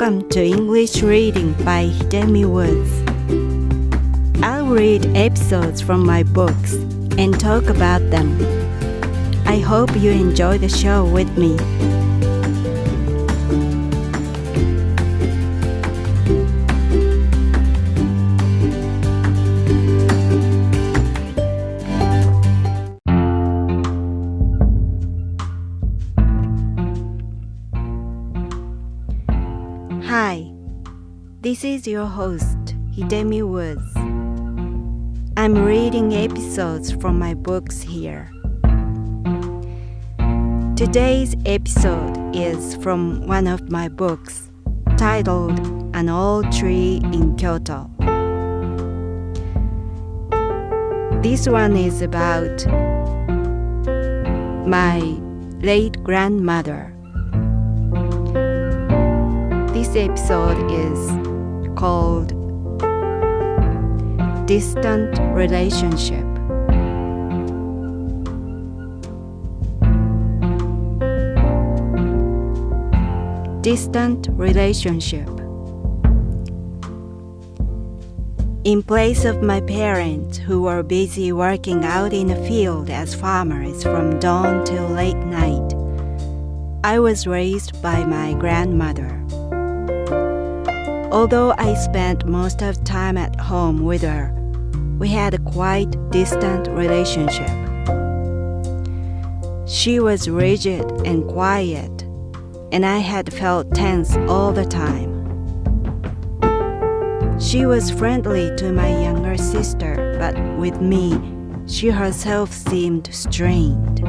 Welcome to English Reading by Hidemi Woods. I'll read episodes from my books and talk about them. I hope you enjoy the show with me. Hi, this is your host, Hidemi Woods. I'm reading episodes from my books here. Today's episode is from one of my books, titled An Old Tree in Kyoto. This one is about my late grandmother. This episode is called Distant Relationship. Distant relationship. In place of my parents who were busy working out in the field as farmers from dawn till late night, I was raised by my grandmother. Although I spent most of the time at home with her, we had a quite distant relationship. She was rigid and quiet, and I had felt tense all the time. She was friendly to my younger sister, but with me, she herself seemed strained.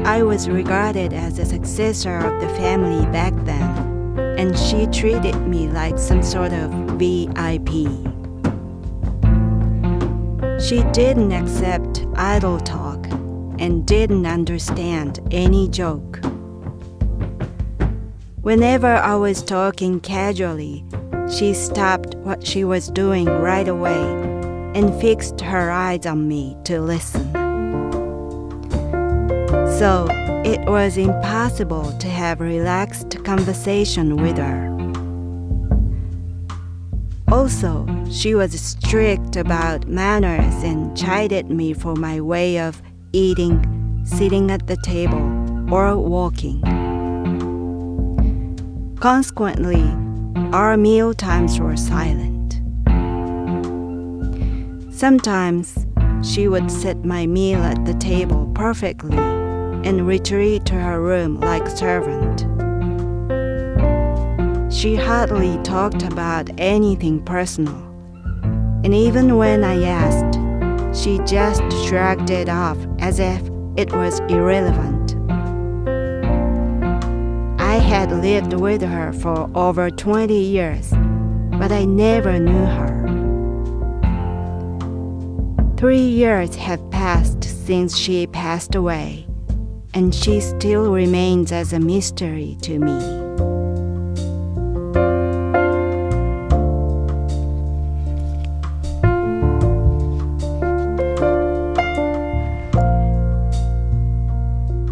I was regarded as a successor of the family back then, and she treated me like some sort of VIP. She didn't accept idle talk and didn't understand any joke. Whenever I was talking casually, she stopped what she was doing right away and fixed her eyes on me to listen. So it was impossible to have relaxed conversation with her. Also, she was strict about manners and chided me for my way of eating, sitting at the table, or walking. Consequently, our meal times were silent. Sometimes she would set my meal at the table perfectly and retreat to her room like a servant. She hardly talked about anything personal, and even when I asked, she just shrugged it off as if it was irrelevant. I had lived with her for over 20 years, but I never knew her. 3 years have passed since she passed away, and she still remains as a mystery to me.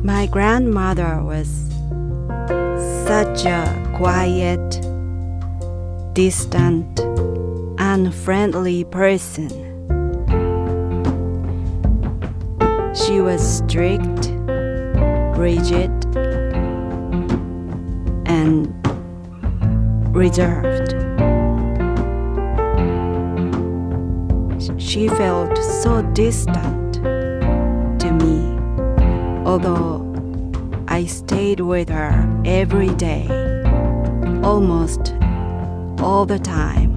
My grandmother was such a quiet, distant, unfriendly person. She was strict, rigid, and reserved. She felt so distant to me, although I stayed with her every day, almost all the time.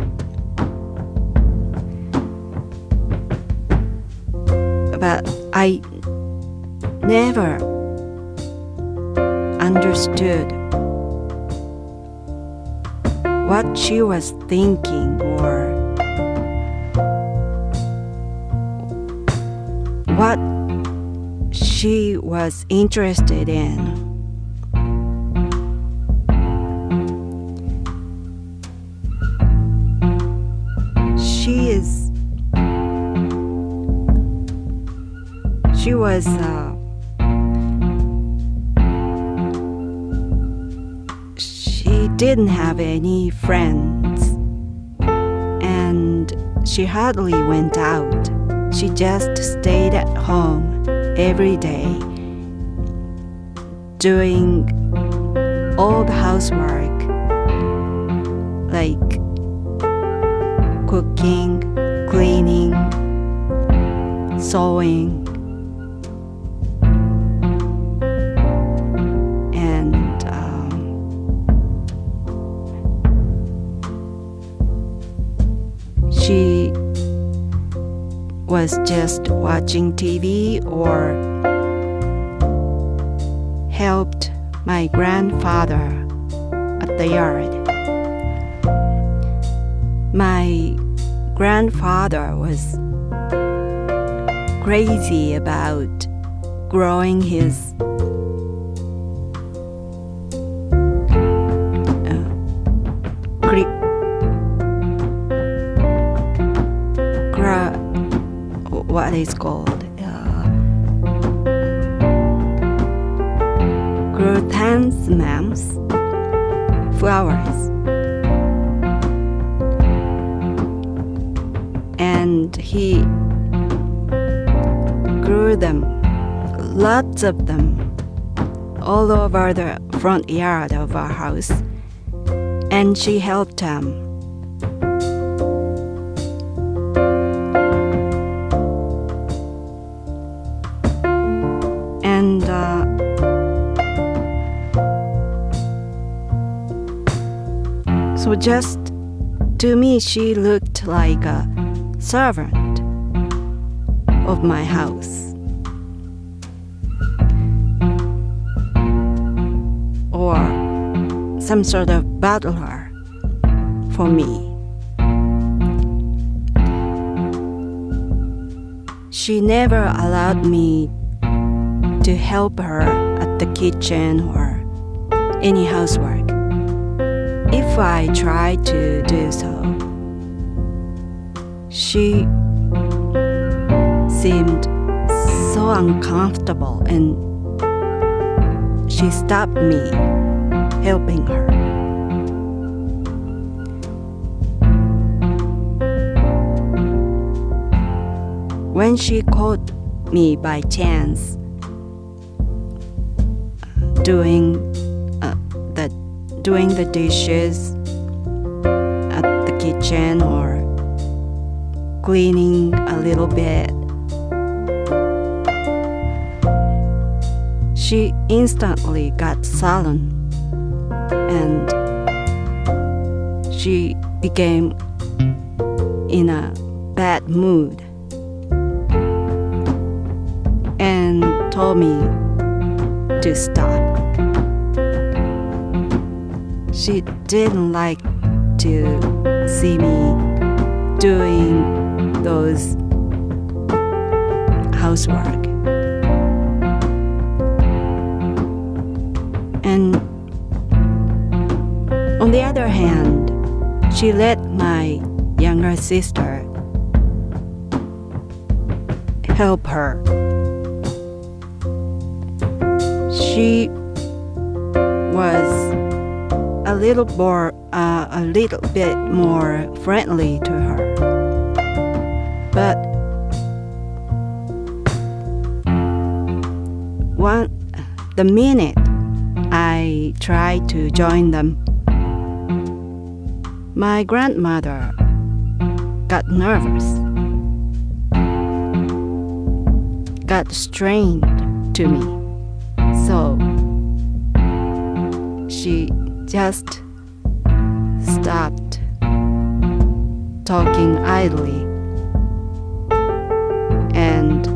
But I never understood what she was thinking or what she was interested in. She was didn't have any friends, and she hardly went out. She just stayed at home every day, doing all the housework, like cooking, cleaning, sewing, and she was just watching TV or helped my grandfather at the yard. My grandfather was crazy about growing his what is called chrysanthemums flowers, and he grew them, lots of them, all over the front yard of our house, and she helped him. And so just to me, she looked like a servant of my house, or some sort of butler for me. She never allowed me to help her at the kitchen or any housework. If I tried to do so, she seemed so uncomfortable, and she stopped me helping her. When she caught me by chance doing the dishes at the kitchen or cleaning a little bit, she instantly got sullen, and she became in a bad mood and told me to stop. She didn't like to see me doing those housework. And on the other hand, she let my younger sister help her. She was a little bit more friendly to her, but the minute I tried to join them, my grandmother got nervous, got strained to me, so she just stopped talking idly and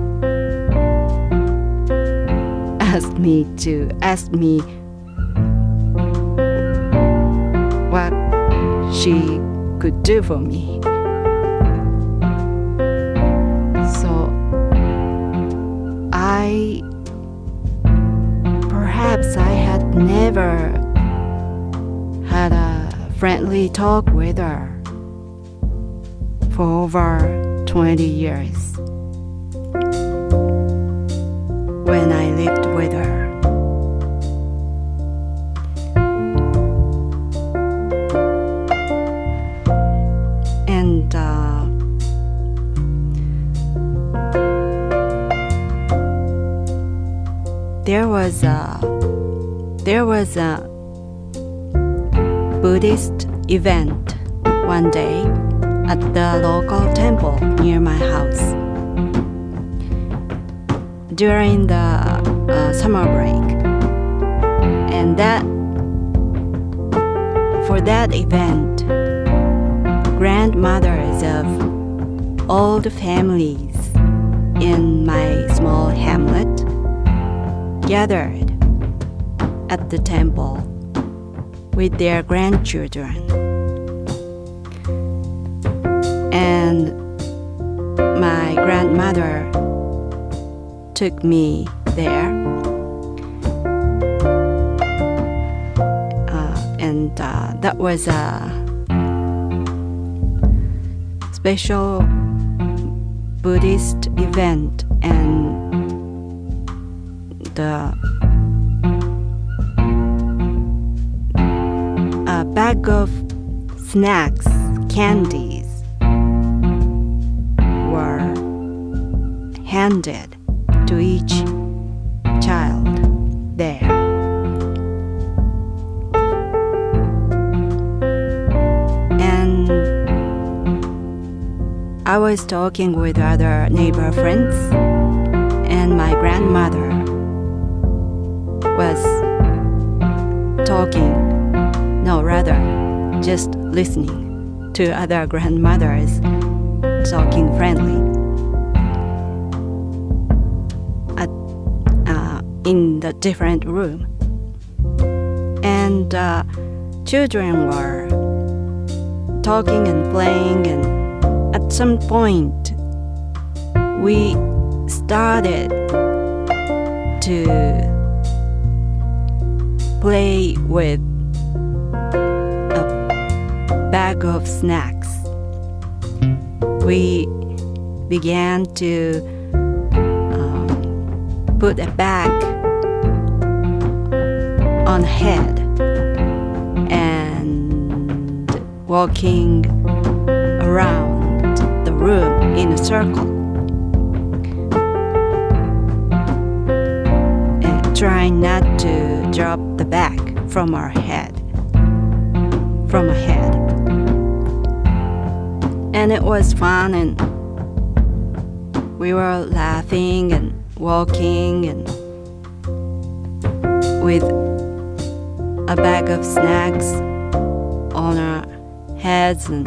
asked me what she could do for me. So perhaps I had never had a friendly talk with her for over 20 years when I lived with her. there was a Buddhist event one day at the local temple near my house during the summer break, and for that event, grandmothers of all the families in my small hamlet gathered at the temple with their grandchildren. And my grandmother took me there, and that was a special Buddhist event, and a bag of snacks, candies were handed to each child there. And I was talking with other neighbor friends, and my grandmother was just listening to other grandmothers talking friendly in the different room. And children were talking and playing, and at some point we started to play with a bag of snacks. We began to put a bag on the head and walking around the room in a circle, and trying not to drop the bag from our head. And it was fun, and we were laughing and walking and with a bag of snacks on our heads, and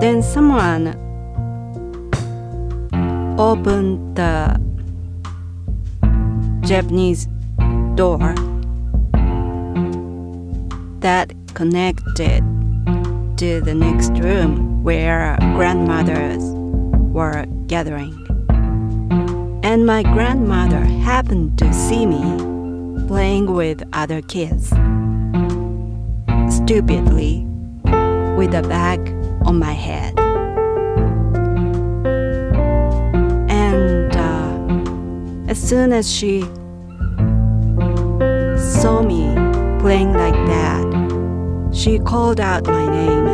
then someone opened the Japanese door that connected to the next room where grandmothers were gathering. And my grandmother happened to see me playing with other kids, stupidly, with a bag on my head. And as soon as she saw me playing like that, she called out my name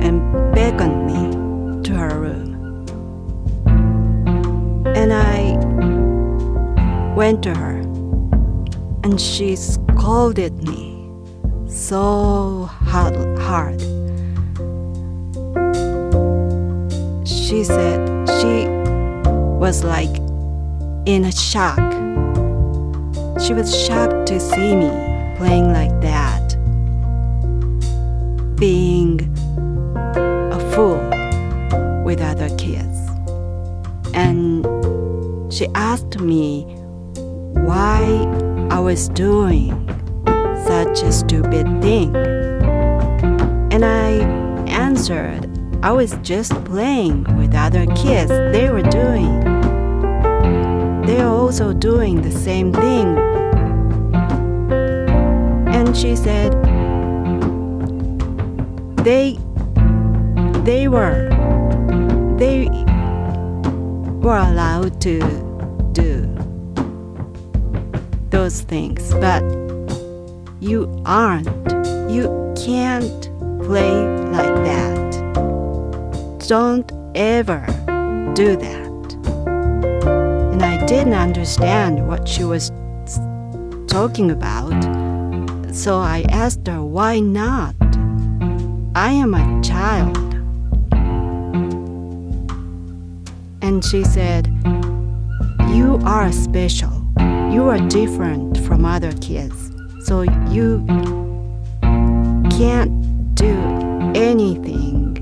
and beckoned me to her room. And I went to her, and she scolded me so hard. She said she was like in a shock. She was shocked to see me playing like that, being a fool with other kids. And she asked me why I was doing such a stupid thing. And I answered, I was just playing with other kids. They're also doing the same thing. And she said, they were allowed to do those things, but you aren't. You can't play like that. Don't ever do that. And I didn't understand what she was talking about. So I asked her, why not? I am a child. And she said, you are special. You are different from other kids. So you can't do anything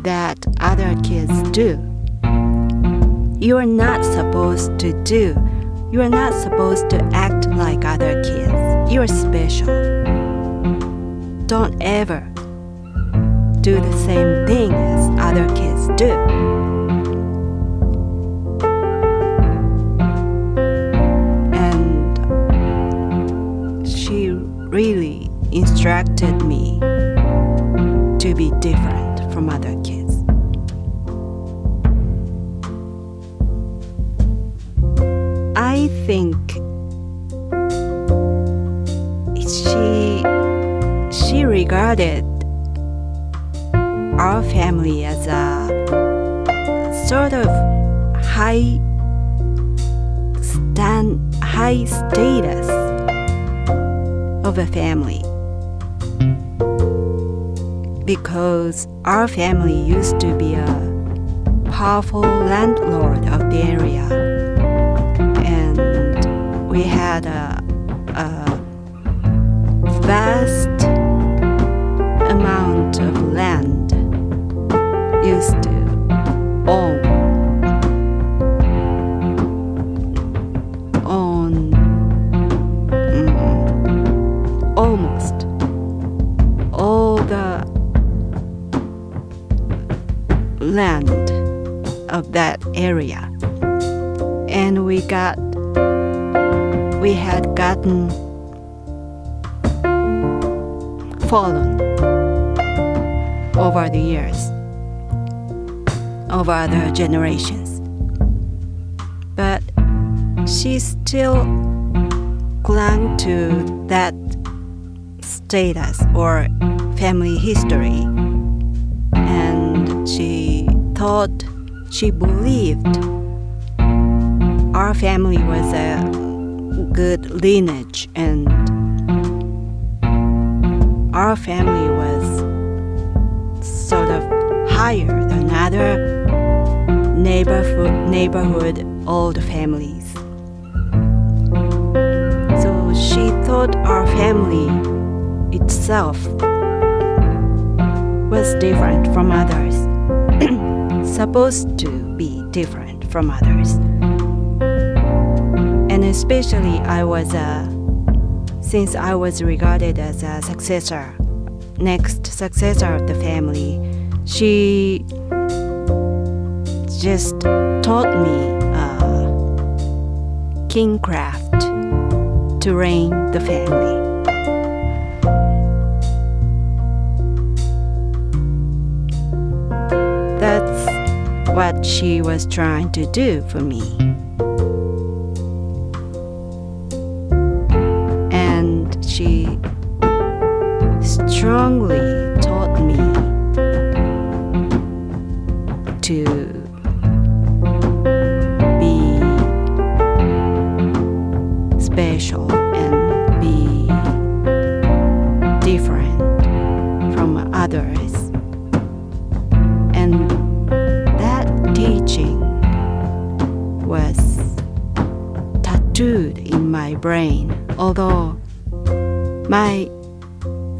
that other kids do. You are not supposed to do. You are not supposed to act like other kids. You are special. Don't ever do the same thing as other kids do. And she really instructed me to be different from other kids. I think she regarded our family as a sort of high status of a family, because our family used to be a powerful landlord of the area, and we had a vast amount of land used to own almost all the land of that area, and we had gotten fallen over the years, over the generations. But she still clung to that status or family history, and she believed our family was a good lineage, and our family was sort of higher than other neighborhood old families. So she thought our family itself was different from others, supposed to be different from others. And especially since I was regarded as a next successor of the family, she just taught me kingcraft to reign the family. That's what she was trying to do for me. And she strongly taught me to be special and be different from others. And that teaching was tattooed in my brain, although my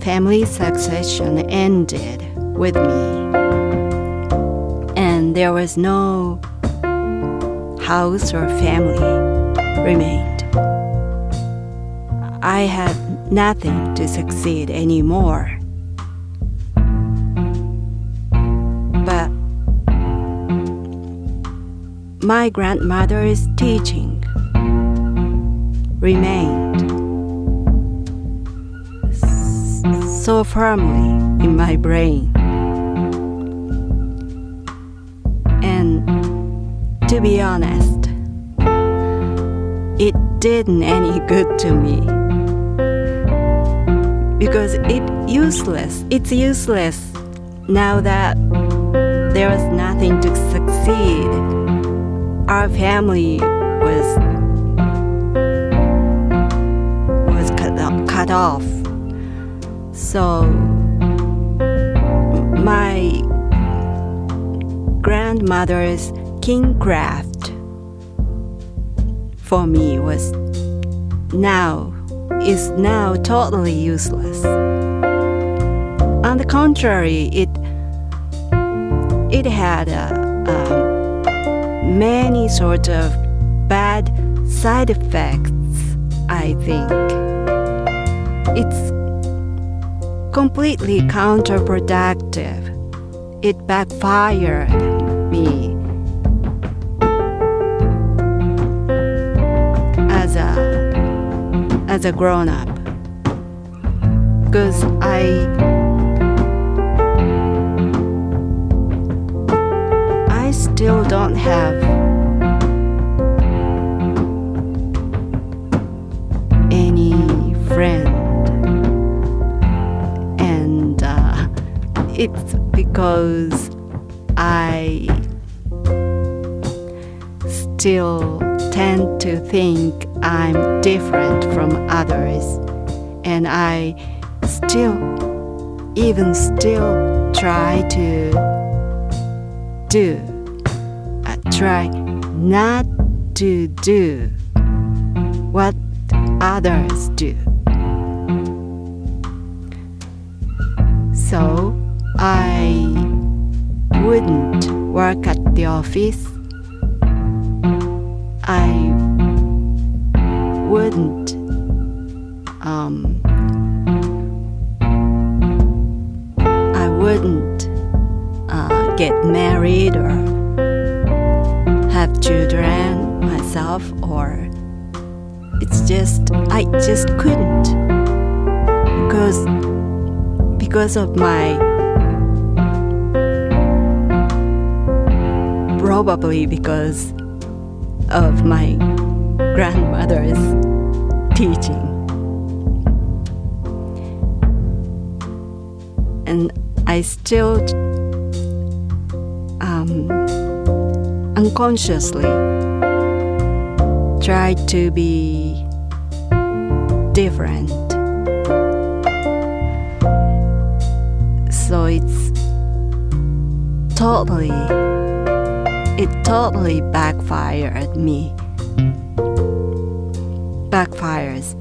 family succession ended with me, and there was no house or family remained. I had nothing to succeed anymore. But my grandmother's teaching remained so firmly in my brain. And to be honest, it didn't any good to me, because it's useless now that there was nothing to succeed. our family was cut off. So my grandmother's king craft for me is now totally useless. On the contrary, it had many sort of bad side effects, I think. It's completely counterproductive. It backfired me as a grown-up, because I still don't have any friend, and it's because I still tend to think I'm different from others, and I still try not to do what others do. So I wouldn't work at the office. I wouldn't get married or have children myself, or I just couldn't, because of probably because of my grandmother's teaching. And I still unconsciously try to be different. So it totally backfires.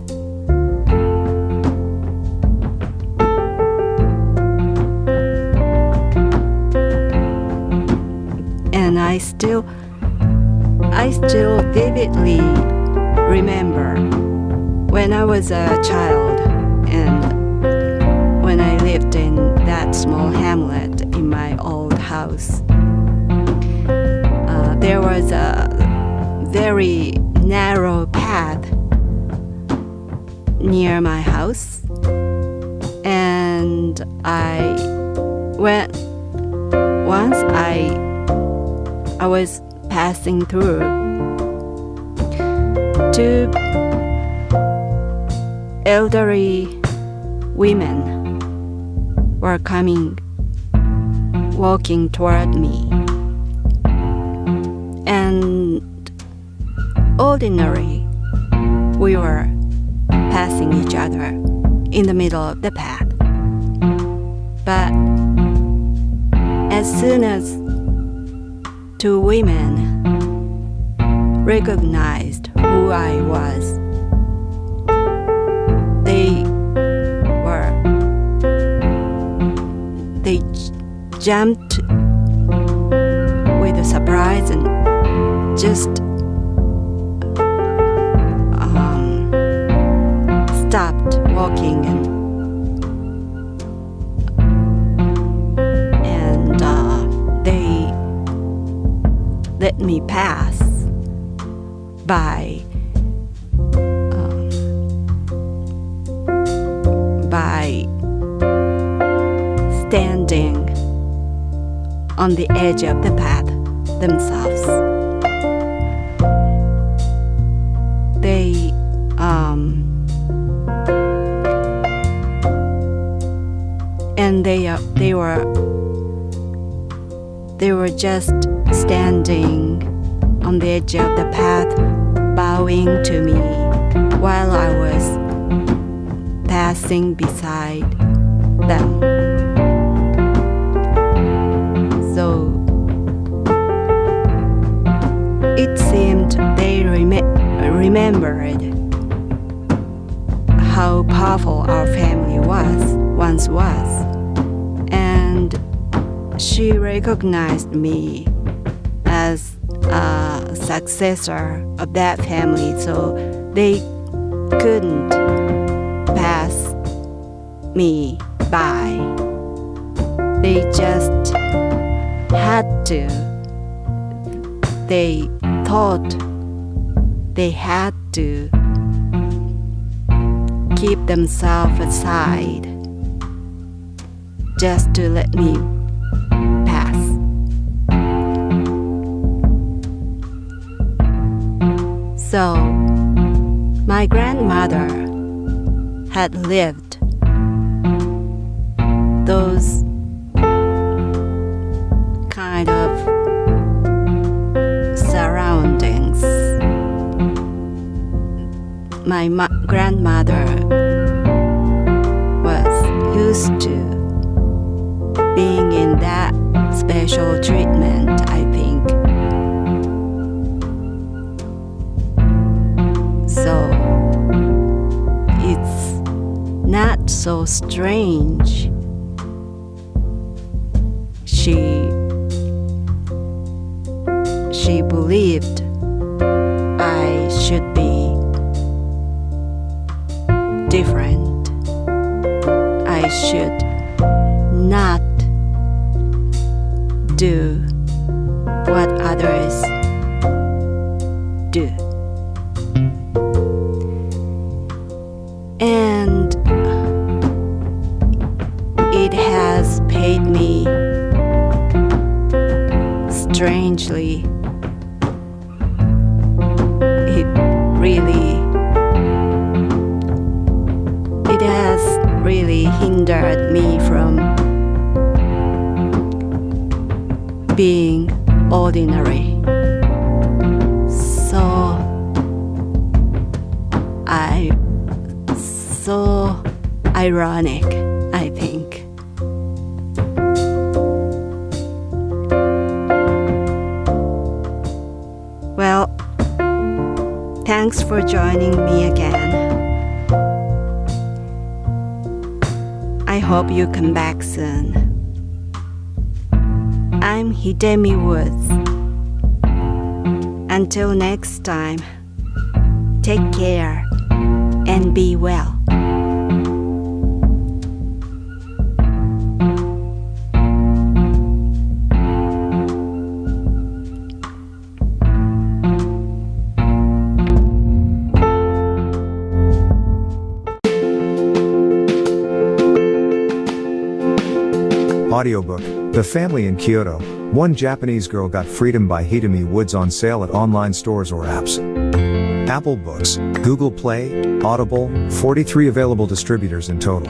And I still vividly remember when I was a child, and when I lived in that small hamlet in my old house. There was a very narrow path near my house, and once I was passing through, two elderly women were walking toward me. And ordinarily, we were passing each other in the middle of the path. But as soon as two women recognized who I was, they jumped with a surprise and just stopped walking, and they let me pass by standing on the edge of the path themselves. They were just standing on on the edge of the path, bowing to me while I was passing beside them. So it seemed they remembered how powerful our family once was, and she recognized me as a successor of that family, so they couldn't pass me by. They just had to. They thought they had to keep themselves aside just to let me pass. So, my grandmother had lived those kind of surroundings. My grandmother was used to being in that special treatment, I think. So it's not so strange. She believed I should be different. I should not do what others do. And it has paid me strangely. It has really hindered me from being ordinary. So ironic, I think. Well, thanks for joining me again. I hope you come back soon. I'm Hidemi Woods. Until next time, take care and be well. Audiobook, The Family in Kyoto, One Japanese Girl Got Freedom by Hidemi Woods on sale at online stores or apps. Apple Books, Google Play, Audible, 43 available distributors in total.